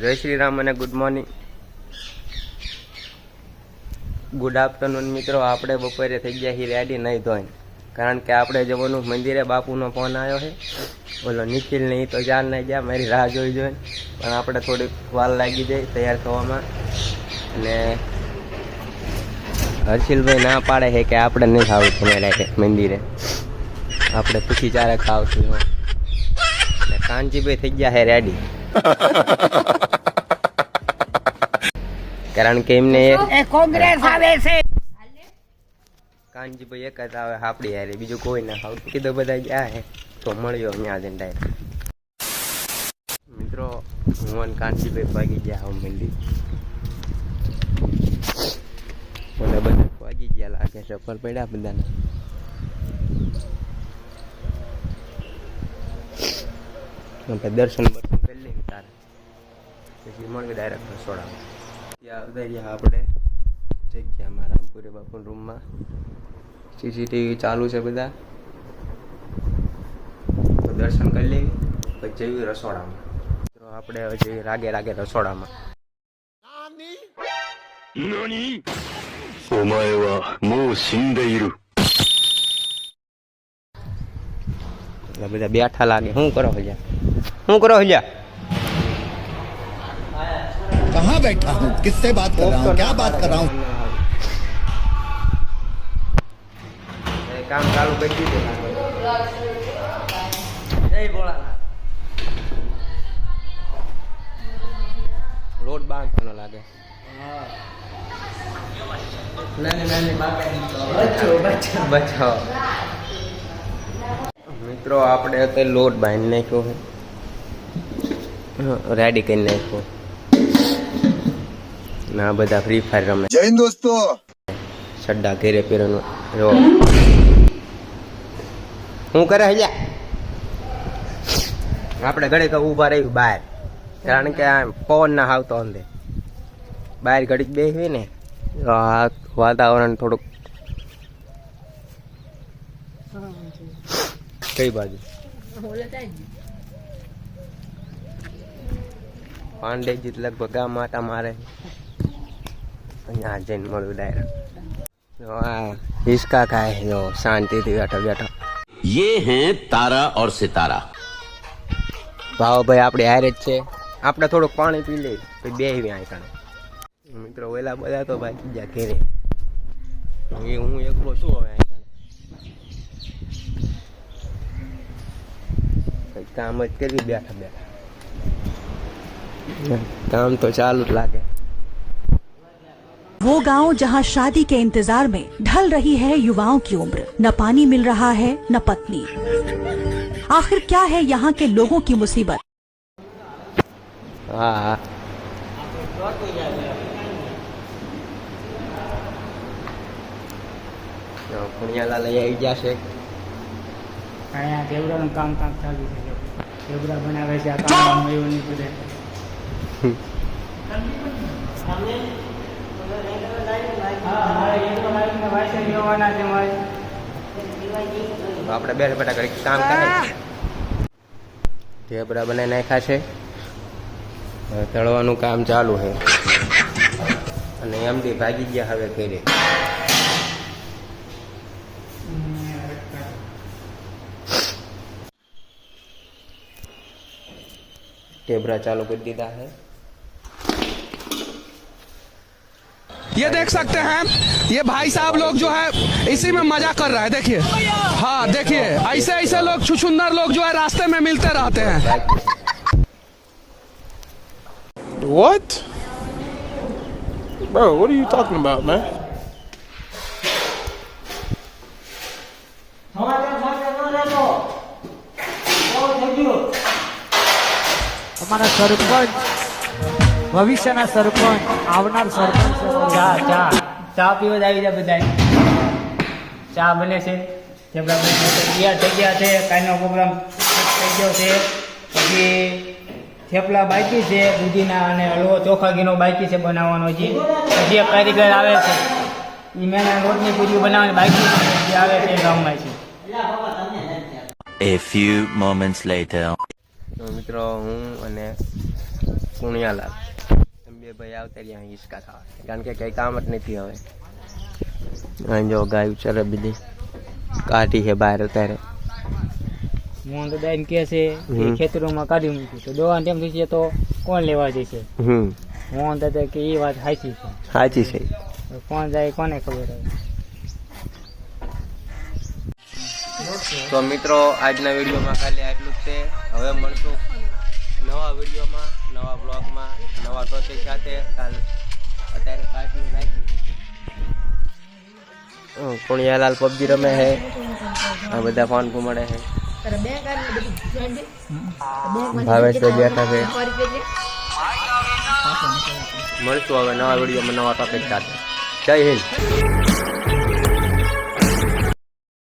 જય શ્રી રામ અને good morning, good afternoon મિત્રો. આપણે બપોરે થઈ ગયા છીએ રેડી નહીં ધોઈને, કારણ કે આપણે જવાનું મંદિરે. બાપુનો ફોન આવ્યો છે, બોલો નિખિલ નહીં તો ચાલ નહીં ગયા, મારી રાહ જોઈ જોઈને. પણ આપણે થોડીક વાર લાગી જાય તૈયાર થવામાં. અને હર્ષિલભાઈ ના પાડે છે કે આપણે નહીં ખાવું તમે મંદિરે, આપણે પૂછી ચારે ખાવશું. અને કાનજીભાઈ થઈ ગયા છે રેડી, કારણ કે એમને કોંગ્રેસ આવે છે. કાનજીભાઈ એક જ આવે આપડી હારે, બીજું કોઈ ના ખાવતું કીધું. બધા ગયા હે તો મળ્યો ત્યાં જઈને ડાયરેક્ટ. મિત્રો હું અને કાનજીભાઈ ભાગી ગયા હું મંદિર. મને બધા ભાગી ગયા લાગે, સફર પડ્યા બધાને. દર્શન કરી લઈએ તારે, પછી મળીએ ડાયરેક્ટ રસોડામાં. ત્યાં ઉતાર્યા આપણે જગ્યામાં રામપુરે બાપુના રૂમમાં. સીસીટીવી ચાલુ છે બધા, તો દર્શન કરી લેવી પછી જઈએ રસોડામાં. તો આપણે હજી રાગે રાગે રસોડામાં. બધા બેઠા લાગે. શું કરો હલ્યા, શું કરો હલ્યા? कहाँ बैठा हूँ, किससे बात कर रहा हूँ, क्या बात कर रहा हूँ? काम चालू कर दीजिए. जय भोलानाथ. रोड बांधવાનો લાગે. બચો મિત્રો, આપણે અત્યારે લોટ બાંધી નાખ્યો છે, રેડી કરી નાખ્યો. ના બધા ફ્રી ફાયર રમે. जय हिंद दोस्तों. સડ્ડા ઘેરે પહેરવાનું. શું કરે હલ્યા? આપણે ઘડીક ઊભા રહ્યું બહાર, કારણ કે આ પવન ના આવતો અંદર. બહાર ઘડીક બેસી ને વાતાવરણ થોડુંક. કઈ બાજુ? પાંડેજી લગભગ ગામ માતા મારે. અહીંયા જઈને મળ્યું ડાયરેક્ટ. હિસકા ખાય જો શાંતિથી બેઠો બેઠો. ये हैं तारा और सितारा. ભાવભાઈ આપણે હારે જ છે. આપણે થોડુંક પાણી પી લઈએ પછી બે અહીં. મિત્રો ઓલા બધા તો ભાઈ બીજા ઘેરે, હું એકલો શું હવે અહીં કઈ કામ જ કરી બેઠા બેઠા. काम तो चालू लागे. वो गांव जहां शादी के इंतजार में ढल रही है युवाओं की उम्र, न पानी मिल रहा है न पत्नी. आखिर क्या है यहाँ के लोगों की मुसीबत? हाँ पुणियाला लई आई गया છે. અહીંયા દેવડાનું કામ ચાલુ છે. દેવડા બનાવે છે. આ કામ મળ્યું નહીં બધે. આપણે બેઠા બેઠા કઈ કામ કરે. ઢેબરા બનાવી નાખ્યા છે, તળવાનું કામ ચાલુ છે. અને એમડી ભાગી ગયા હવે ઘરે. ढेबरा चालू कर दीदा है. ये देख सकते हैं, ये भाई साहब लोग जो है इसी में मजा कर रहा है. देखिए, हाँ देखिए, ऐसे ऐसे लोग छुछुंदर लोग जो है रास्ते में मिलते रहते हैं. What? Bro, what are you talking about, man? અમારા સરપંચ, ભવિષ્યના સરપંચ, આવનાર સરપંચ. ચા પીવા જ આવી જાય બધા. ચા બને છે, તૈયાર થઈ ગયા છે. કાલનો પ્રોગ્રામ થઈ ગયો છે. પછી થેપલા બાકી છે, દૂધીના અને હલવો ચોખા ઘીનો બાકી છે બનાવવાનો. હજી એક કારીગર આવે છે, એ મેના રોટની પૂરી બનાવવાની બાકી છે, જે આવે છે ગામમાં છે. A few moments later. મિત્રો હું અને પુણ્યાલાલ એમ બે ભાઈ આવતા રહ્યા હિંચકા ખાવા, કારણ કે કઈ કામ જ નથી હવે. અહીં જો ગાયું ચરે બીજી કાઢી છે બહાર અત્યારે. મોહન દાદા એમ કહે છે કે ખેતરોમાં કાઢી મૂક્યું તો દોવા ટેમ થઈ છે તો કોણ લેવા જશે? મોહન દાદા કે એ વાત સાચી છે. સાચી છે. કોણ જાય કોને ખબર હવે. તો મિત્રો આજના વિડીયોમાં ખાલી આટલું જ છે. હવે મળશું નવા વિડીયોમાં, નવા બ્લોગમાં, નવા ટોપિક સાથે. અત્યારે પાર્ટી રાખી પુણ્યાલાલ પબજી રમે છે, આ બધા ફોન ઘુમાડે છે. ભાવેશ બેઠા છે. મળશું હવે નવા વિડીયોમાં નવા ટોપિક સાથે. જય હિન્દ.